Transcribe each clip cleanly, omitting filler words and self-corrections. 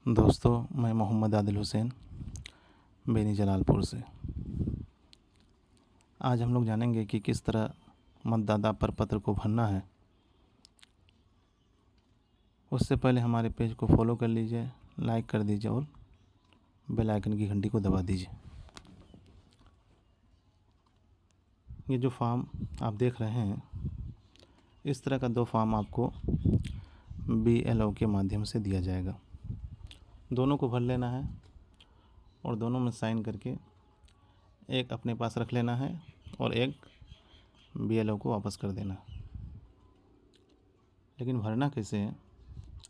दोस्तों, मैं मोहम्मद आदिल हुसैन बेनी जलालपुर से। आज हम लोग जानेंगे कि किस तरह मतदाता प्रपत्र को भरना है। उससे पहले हमारे पेज को फॉलो कर लीजिए, लाइक कर दीजिए और बेल आइकन की घंटी को दबा दीजिए। ये जो फॉर्म आप देख रहे हैं, इस तरह का 2 फॉर्म आपको BLO के माध्यम से दिया जाएगा। दोनों को भर लेना है और दोनों में साइन करके एक अपने पास रख लेना है और एक BLO को वापस कर देना। लेकिन भरना कैसे है,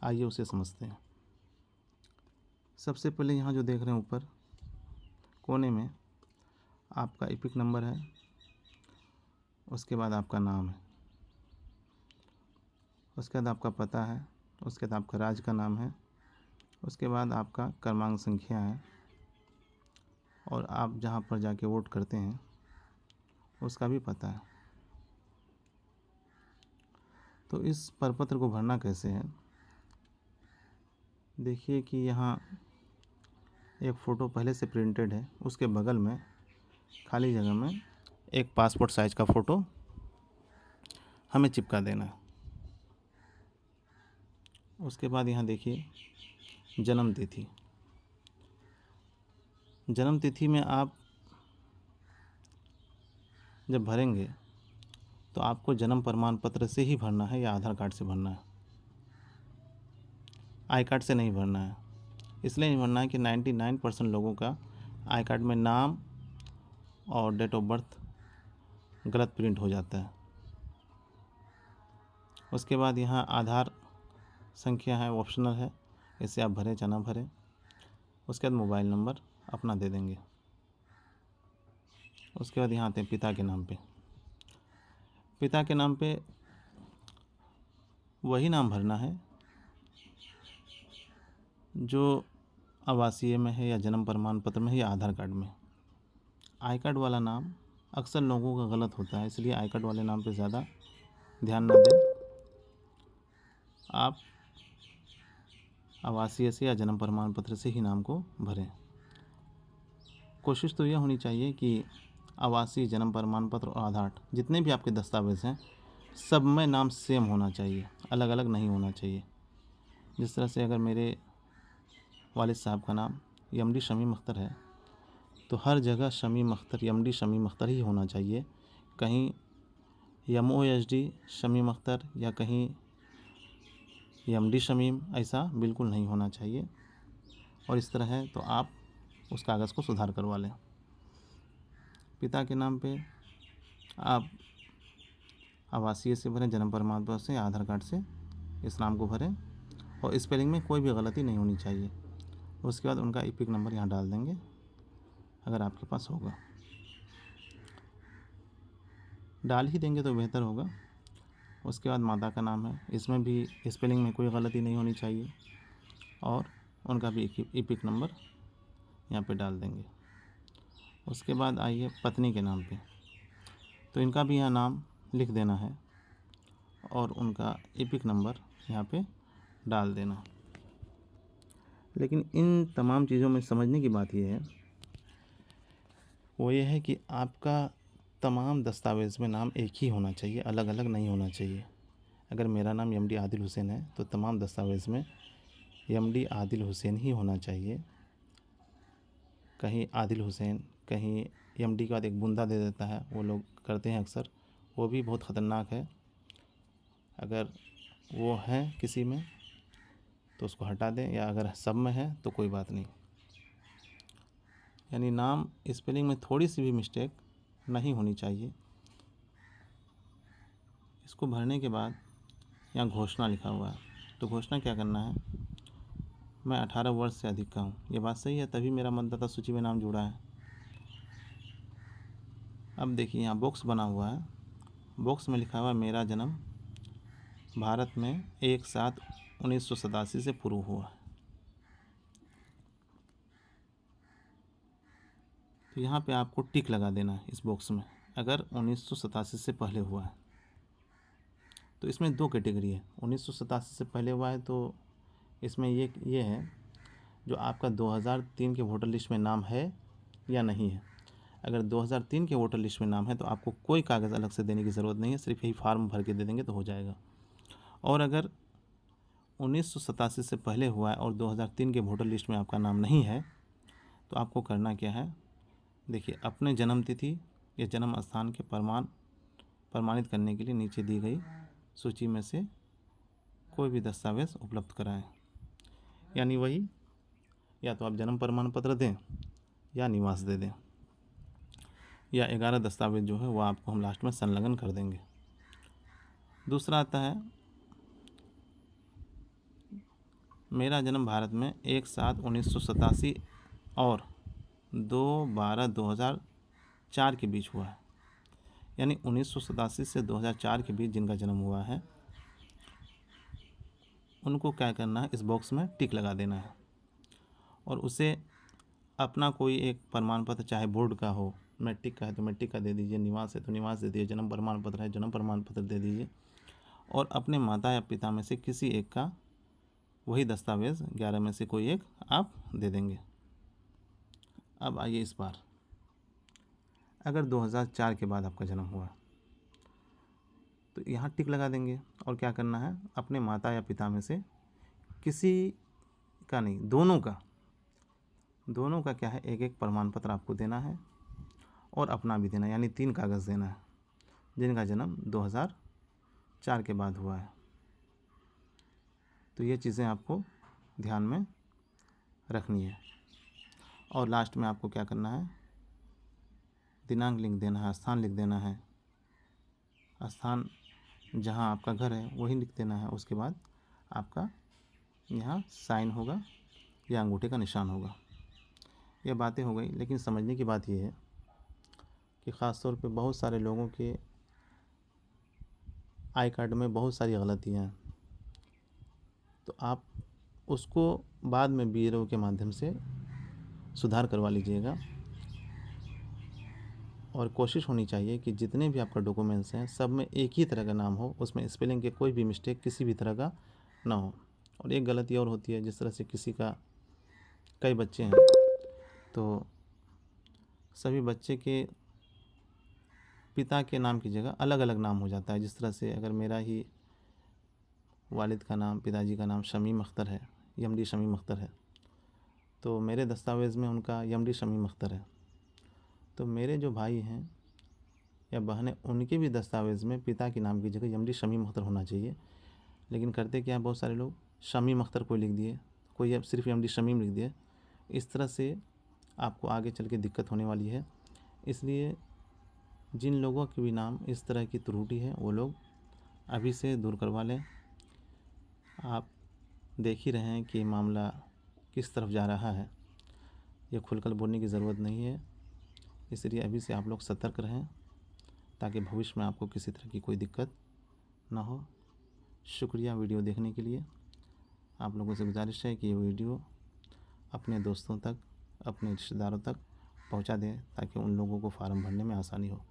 आइए उसे समझते हैं। सबसे पहले यहाँ जो देख रहे हैं ऊपर कोने में आपका एपिक नंबर है, उसके बाद आपका नाम है, उसके बाद आपका पता है, उसके बाद आपका राज्य का नाम है, उसके बाद आपका क्रमांक संख्या है और आप जहाँ पर जाके वोट करते हैं उसका भी पता है। तो इस प्रपत्र को भरना कैसे है, देखिए कि यहाँ एक फ़ोटो पहले से प्रिंटेड है, उसके बगल में खाली जगह में एक पासपोर्ट साइज़ का फ़ोटो हमें चिपका देना है। उसके बाद यहाँ देखिए जन्म तिथि। जन्म तिथि में आप जब भरेंगे तो आपको जन्म प्रमाण पत्र से ही भरना है या आधार कार्ड से भरना है, आई कार्ड से नहीं भरना है। इसलिए नहीं भरना है कि 99% लोगों का आई कार्ड में नाम और डेट ऑफ बर्थ गलत प्रिंट हो जाता है। उसके बाद यहाँ आधार संख्या है, ऑप्शनल है, इसे आप भरें चाहे ना भरें। उसके बाद मोबाइल नंबर अपना दे देंगे। उसके बाद यहाँ आते हैं पिता के नाम पे। पिता के नाम पे वही नाम भरना है जो आवासीय में है या जन्म प्रमाण पत्र में है या आधार कार्ड में। आई कार्ड वाला नाम अक्सर लोगों का गलत होता है, इसलिए आई कार्ड वाले नाम पे ज़्यादा ध्यान न दें। आप आवासीय से या जन्म प्रमाण पत्र से ही नाम को भरें। कोशिश तो यह होनी चाहिए कि आवासीय, जन्म प्रमाण पत्र और आधार, जितने भी आपके दस्तावेज़ हैं, सब में नाम सेम होना चाहिए, अलग अलग नहीं होना चाहिए। जिस तरह से अगर मेरे वालिद साहब का नाम MD शमीम अख्तर है तो हर जगह शमीम अख्तर, MD शमीम अख्तर ही होना चाहिए। कहीं MOSD शमीम अख्तर या कहीं MD शमीम, ऐसा बिल्कुल नहीं होना चाहिए। और इस तरह है तो आप उस कागज़ को सुधार करवा लें। पिता के नाम पे आप आवासीय से भरें, जन्म प्रमाण पत्र से, आधार कार्ड से इस नाम को भरें और स्पेलिंग में कोई भी गलती नहीं होनी चाहिए। उसके बाद उनका एपिक नंबर यहाँ डाल देंगे अगर आपके पास होगा। डाल ही देंगे तो बेहतर होगा। उसके बाद माता का नाम है, इसमें भी स्पेलिंग में कोई गलती नहीं होनी चाहिए और उनका भी एपिक नंबर यहाँ पे डाल देंगे। उसके बाद आइए पत्नी के नाम पे, तो इनका भी यहाँ नाम लिख देना है और उनका एपिक नंबर यहाँ पे डाल देना। लेकिन इन तमाम चीज़ों में समझने की बात यह है, वो ये है कि आपका तमाम दस्तावेज़ में नाम एक ही होना चाहिए, अलग अलग नहीं होना चाहिए। अगर मेरा नाम MD आदिल हुसैन है तो तमाम दस्तावेज़ में MD आदिल हुसैन ही होना चाहिए। कहीं आदिल हुसैन, कहीं MD के बाद एक बुंदा दे देता है, वो लोग करते हैं अक्सर, वो भी बहुत ख़तरनाक है। अगर वो है किसी में तो उसको हटा दें, या अगर सब में है तो कोई बात नहीं। यानी नाम स्पेलिंग में थोड़ी सी भी मिस्टेक नहीं होनी चाहिए। इसको भरने के बाद यहाँ घोषणा लिखा हुआ है, तो घोषणा क्या करना है, मैं 18 वर्ष से अधिक का हूँ, ये बात सही है, तभी मेरा मतदाता सूची में नाम जुड़ा है। अब देखिए यहाँ बॉक्स बना हुआ है, बॉक्स में लिखा हुआ है मेरा जन्म भारत में 1/7/1987 से पूर्व हुआ है। तो यहाँ पे आपको टिक लगा देना है इस बॉक्स में, अगर 1987 से पहले हुआ है। तो इसमें 2 कैटेगरी है, 1987 से पहले हुआ है तो इसमें ये है जो आपका 2003 के वोटर लिस्ट में नाम है या नहीं है। अगर 2003 के वोटर लिस्ट में नाम है तो आपको कोई कागज़ अलग से देने की ज़रूरत नहीं है, सिर्फ यही फार्म भर के दे देंगे तो हो जाएगा। और अगर 1987 से पहले हुआ है और 2003 के वोटर लिस्ट में आपका नाम नहीं है तो आपको करना क्या है, देखिए अपने जन्म तिथि या जन्म स्थान के प्रमाणित करने के लिए नीचे दी गई सूची में से कोई भी दस्तावेज़ उपलब्ध कराएं। यानी वही, या तो आप जन्म प्रमाण पत्र दें या निवास दे दें, या 11 दस्तावेज जो है वो आपको हम लास्ट में संलग्न कर देंगे। दूसरा आता है, मेरा जन्म भारत में 1/7/1987 और 2/12/2004 के बीच हुआ है। यानी 1987 से 2004 के बीच जिनका जन्म हुआ है उनको क्या करना है, इस बॉक्स में टिक लगा देना है और उसे अपना कोई एक प्रमाण पत्र, चाहे बोर्ड का हो, मैट्रिक का है तो मैट्रिक का दे दीजिए, निवास है तो निवास दे दीजिए, जन्म प्रमाण पत्र है जन्म प्रमाण पत्र दे दीजिए, और अपने माता या पिता में से किसी एक का वही दस्तावेज़ 11 में से कोई एक आप दे देंगे। अब आइए इस बार, अगर 2004 के बाद आपका जन्म हुआ तो यहाँ टिक लगा देंगे और क्या करना है, अपने माता या पिता में से किसी का नहीं, दोनों का क्या है, एक एक प्रमाण पत्र आपको देना है और अपना भी देना है, यानी 3 कागज़ देना है जिनका जन्म 2004 के बाद हुआ है। तो ये चीज़ें आपको ध्यान में रखनी है। और लास्ट में आपको क्या करना है, दिनांक लिख देना है, स्थान लिख देना है, स्थान जहाँ आपका घर है वही लिख देना है। उसके बाद आपका यहाँ साइन होगा या अंगूठे का निशान होगा। ये बातें हो गई, लेकिन समझने की बात यह है कि ख़ास तौर पे बहुत सारे लोगों के आई कार्ड में बहुत सारी गलतियाँ हैं, तो आप उसको बाद में BLO के माध्यम से सुधार करवा लीजिएगा। और कोशिश होनी चाहिए कि जितने भी आपका डॉक्यूमेंट्स हैं सब में एक ही तरह का नाम हो, उसमें स्पेलिंग के कोई भी मिस्टेक किसी भी तरह का ना हो। और एक गलती और होती है, जिस तरह से किसी का कई बच्चे हैं तो सभी बच्चे के पिता के नाम की जगह अलग अलग नाम हो जाता है। जिस तरह से अगर मेरा ही वालिद का नाम, पिताजी का नाम शमीम अख्तर है, MD शमीम अख्तर है, तो मेरे दस्तावेज़ में उनका MD शमीम अख्तर है। तो मेरे जो भाई हैं या बहनें, उनके भी दस्तावेज़ में पिता के नाम की जगह MD शमीम अख्तर होना चाहिए। लेकिन करते क्या है, बहुत सारे लोग शमीम अख्तर को लिख दिए, कोई अब सिर्फ MD शमीम लिख दिए। इस तरह से आपको आगे चल के दिक्कत होने वाली है। इसलिए जिन लोगों के भी नाम इस तरह की त्रुटि है वो लोग अभी से दूर करवा लें। आप देख ही रहे हैं कि मामला किस तरफ जा रहा है, ये खुलकर बोलने की ज़रूरत नहीं है। इसलिए अभी से आप लोग सतर्क रहें ताकि भविष्य में आपको किसी तरह की कोई दिक्कत ना हो। शुक्रिया वीडियो देखने के लिए। आप लोगों से गुजारिश है कि ये वीडियो अपने दोस्तों तक, अपने रिश्तेदारों तक पहुंचा दें ताकि उन लोगों को फार्म भरने में आसानी हो।